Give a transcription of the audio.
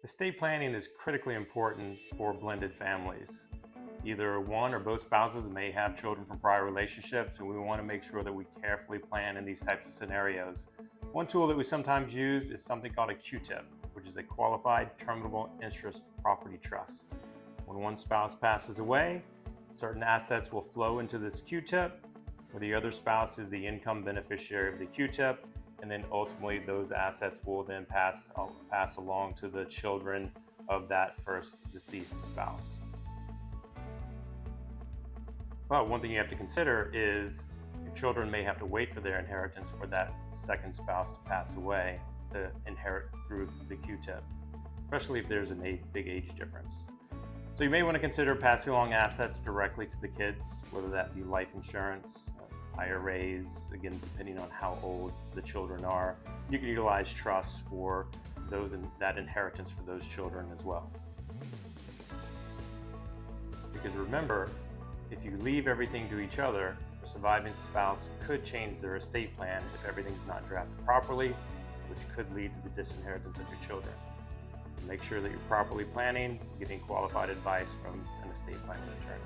Estate planning is critically important for blended families. Either one or both spouses may have children from prior relationships, and we want to make sure that we carefully plan in these types of scenarios. One tool that we sometimes use is something called a Q-tip, which is a qualified terminable interest property trust. When one spouse passes away, certain assets will flow into this Q-tip, where the other spouse is the income beneficiary of the Q-tip, and then ultimately those assets will then pass along to the children of that first deceased spouse. But one thing you have to consider is your children may have to wait for their inheritance for that second spouse to pass away to inherit through the Q-tip, especially if there's a big age difference. So you may want to consider passing along assets directly to the kids, whether that be life insurance, IRAs, again, depending on how old the children are. You can utilize trusts for that inheritance for those children as well. Because remember, if you leave everything to each other, the surviving spouse could change their estate plan if everything's not drafted properly, which could lead to the disinheritance of your children. Make sure that you're properly planning, getting qualified advice from an estate planning attorney.